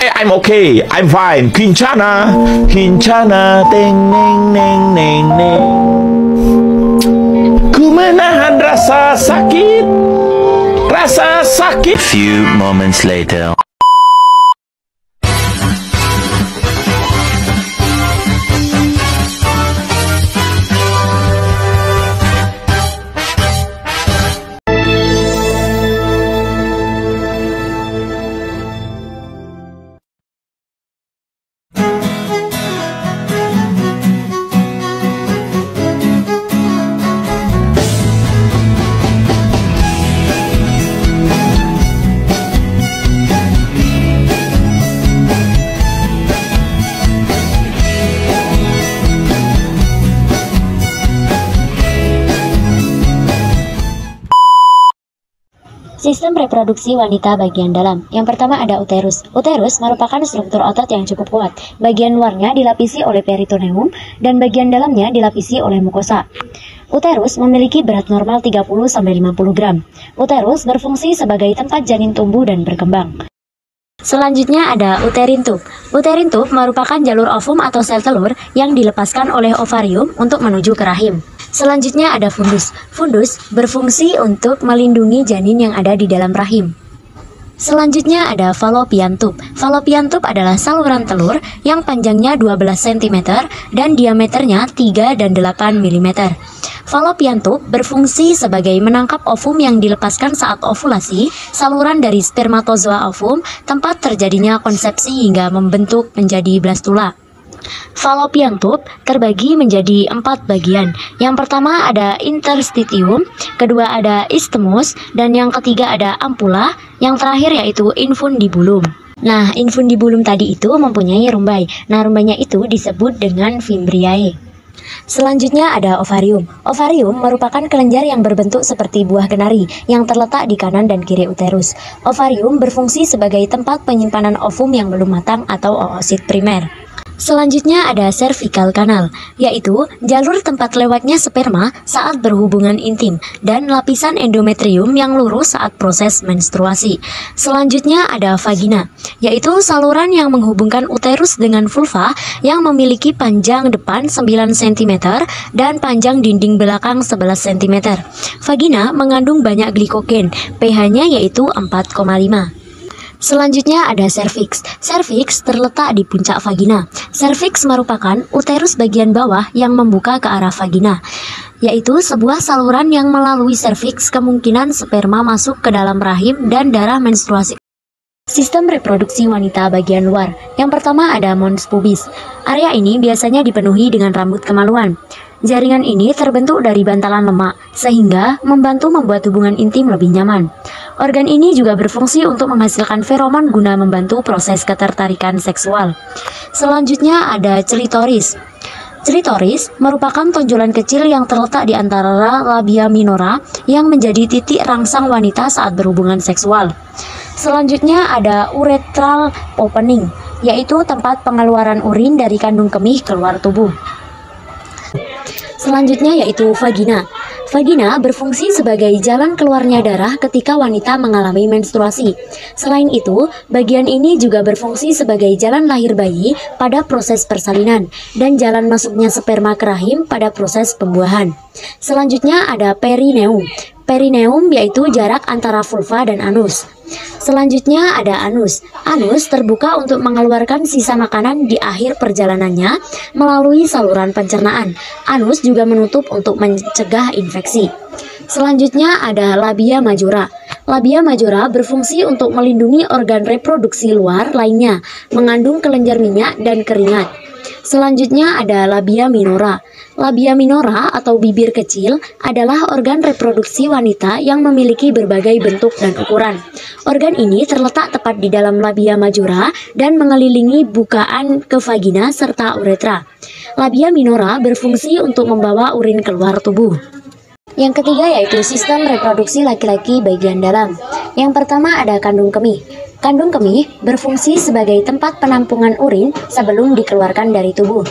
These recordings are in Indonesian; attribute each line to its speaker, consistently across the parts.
Speaker 1: I'm okay, I'm fine. Kincana, Kincana, teng neng neng neng neng. Ku menahan rasa sakit, rasa sakit.
Speaker 2: Few moments later.
Speaker 3: Sistem reproduksi wanita bagian dalam. Yang pertama ada uterus. Uterus merupakan struktur otot yang cukup kuat. Bagian luarnya dilapisi oleh peritoneum dan bagian dalamnya dilapisi oleh mukosa. Uterus memiliki berat normal 30-50 gram. Uterus berfungsi sebagai tempat janin tumbuh dan berkembang. Selanjutnya ada uterine tube. Uterine tube merupakan jalur ovum atau sel telur yang dilepaskan oleh ovarium untuk menuju ke rahim. Selanjutnya ada fundus. Fundus berfungsi untuk melindungi janin yang ada di dalam rahim. Selanjutnya ada fallopian tube. Fallopian tube adalah saluran telur yang panjangnya 12 cm dan diameternya 3 dan 8 mm. Fallopian tube berfungsi sebagai menangkap ovum yang dilepaskan saat ovulasi, saluran dari spermatozoa ovum, tempat terjadinya konsepsi hingga membentuk menjadi blastula. Fallopian tube terbagi menjadi 4 bagian. Yang pertama ada interstitium, kedua ada isthmus, dan yang ketiga ada ampula, yang terakhir yaitu infundibulum. Nah, infundibulum tadi itu mempunyai rumbai. Nah, rumbainya itu disebut dengan fimbriae. Selanjutnya ada ovarium. Ovarium merupakan kelenjar yang berbentuk seperti buah kenari yang terletak di kanan dan kiri uterus. Ovarium berfungsi sebagai tempat penyimpanan ovum yang belum matang atau oosit primer. Selanjutnya ada cervical canal, yaitu jalur tempat lewatnya sperma saat berhubungan intim dan lapisan endometrium yang lurus saat proses menstruasi. Selanjutnya ada vagina, yaitu saluran yang menghubungkan uterus dengan vulva yang memiliki panjang depan 9 cm dan panjang dinding belakang 11 cm. Vagina mengandung banyak glikogen, pH-nya yaitu 4,5. Selanjutnya ada serviks. Serviks terletak di puncak vagina. Serviks merupakan uterus bagian bawah yang membuka ke arah vagina, yaitu sebuah saluran yang melalui serviks kemungkinan sperma masuk ke dalam rahim dan darah menstruasi. Sistem reproduksi wanita bagian luar. Yang pertama ada mons pubis. Area ini biasanya dipenuhi dengan rambut kemaluan. Jaringan ini terbentuk dari bantalan lemak, sehingga membantu membuat hubungan intim lebih nyaman. Organ ini juga berfungsi untuk menghasilkan feromon guna membantu proses ketertarikan seksual. Selanjutnya ada klitoris. Klitoris merupakan tonjolan kecil yang terletak di antara labia minora yang menjadi titik rangsang wanita saat berhubungan seksual. Selanjutnya ada urethral opening, yaitu tempat pengeluaran urin dari kandung kemih keluar tubuh. Selanjutnya yaitu vagina. Vagina berfungsi sebagai jalan keluarnya darah ketika wanita mengalami menstruasi. Selain itu, bagian ini juga berfungsi sebagai jalan lahir bayi pada proses persalinan dan jalan masuknya sperma ke rahim pada proses pembuahan. Selanjutnya ada perineum. Perineum yaitu jarak antara vulva dan anus. Selanjutnya ada anus. Anus terbuka untuk mengeluarkan sisa makanan di akhir perjalanannya melalui saluran pencernaan. Anus juga menutup untuk mencegah infeksi. Selanjutnya ada labia majora. Labia majora berfungsi untuk melindungi organ reproduksi luar lainnya, mengandung kelenjar minyak dan keringat. Selanjutnya ada labia minora. Labia minora atau bibir kecil adalah organ reproduksi wanita yang memiliki berbagai bentuk dan ukuran. Organ ini terletak tepat di dalam labia majora dan mengelilingi bukaan ke vagina serta uretra. Labia minora berfungsi untuk membawa urin keluar tubuh. Yang ketiga yaitu sistem reproduksi laki-laki bagian dalam. Yang pertama ada kandung kemih. Kandung kemih berfungsi sebagai tempat penampungan urin sebelum dikeluarkan dari tubuh.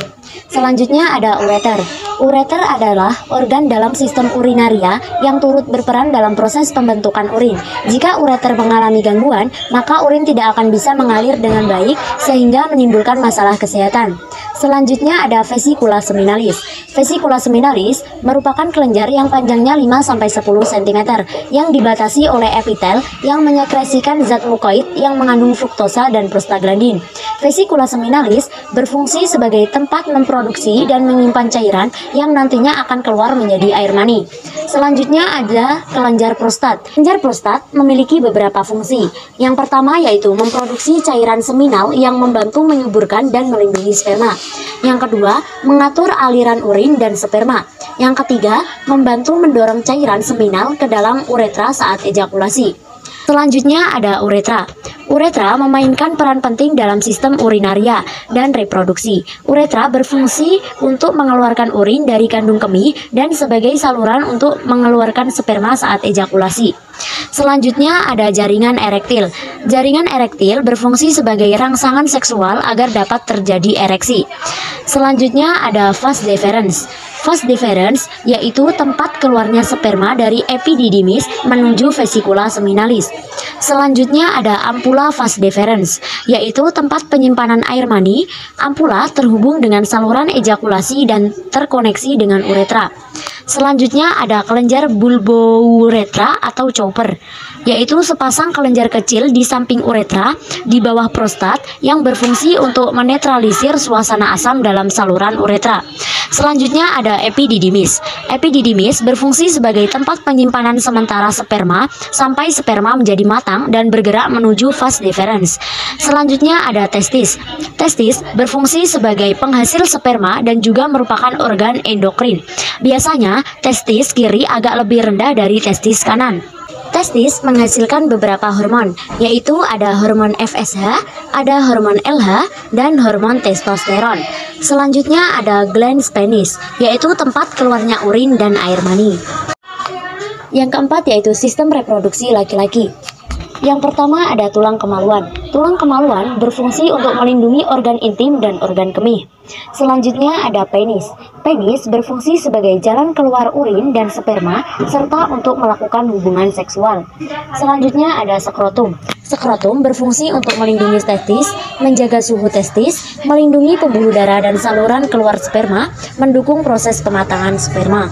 Speaker 3: Selanjutnya ada ureter. Ureter adalah organ dalam sistem urinaria yang turut berperan dalam proses pembentukan urin. Jika ureter mengalami gangguan, maka urin tidak akan bisa mengalir dengan baik sehingga menimbulkan masalah kesehatan. Selanjutnya ada vesikula seminalis. Vesikula seminalis merupakan kelenjar yang panjangnya 5-10 cm yang dibatasi oleh epitel yang menyekresikan zat mukoid yang mengandung fruktosa dan prostaglandin. Vesikula seminalis berfungsi sebagai tempat memproduksi dan menyimpan cairan yang nantinya akan keluar menjadi air mani. Selanjutnya ada kelenjar prostat. Kelenjar prostat memiliki beberapa fungsi. Yang pertama yaitu memproduksi cairan seminal yang membantu menyuburkan dan melindungi sperma. Yang kedua, mengatur aliran urin dan sperma. Yang ketiga, membantu mendorong cairan seminal ke dalam uretra saat ejakulasi. Selanjutnya ada uretra. Uretra memainkan peran penting dalam sistem urinaria dan reproduksi. Uretra berfungsi untuk mengeluarkan urin dari kandung kemih dan sebagai saluran untuk mengeluarkan sperma saat ejakulasi. Selanjutnya ada jaringan erektil. Jaringan erektil berfungsi sebagai rangsangan seksual agar dapat terjadi ereksi. Selanjutnya ada vas deferens. Vas deferens yaitu tempat keluarnya sperma dari epididymis menuju vesikula seminalis. Selanjutnya ada ampula vas deferens, yaitu tempat penyimpanan air mani. Ampula terhubung dengan saluran ejakulasi dan terkoneksi dengan uretra. Selanjutnya ada kelenjar bulbouretra atau chopper, yaitu sepasang kelenjar kecil di samping uretra di bawah prostat yang berfungsi untuk menetralisir suasana asam dalam saluran uretra. Selanjutnya ada epididymis. Epididymis berfungsi sebagai tempat penyimpanan sementara sperma sampai sperma menjadi matang dan bergerak menuju vas deferens. Selanjutnya ada testis. Testis berfungsi sebagai penghasil sperma dan juga merupakan organ endokrin. Biasanya testis kiri agak lebih rendah dari testis kanan. Testis menghasilkan beberapa hormon, yaitu ada hormon FSH, ada hormon LH, dan hormon testosteron. Selanjutnya ada glans penis, yaitu tempat keluarnya urin dan air mani. Yang keempat yaitu sistem reproduksi laki-laki. Yang pertama ada tulang kemaluan. Tulang kemaluan berfungsi untuk melindungi organ intim dan organ kemih. Selanjutnya ada penis. Penis berfungsi sebagai jalan keluar urin dan sperma serta untuk melakukan hubungan seksual. Selanjutnya ada skrotum. Skrotum berfungsi untuk melindungi testis, menjaga suhu testis, melindungi pembuluh darah dan saluran keluar sperma, mendukung proses pematangan sperma.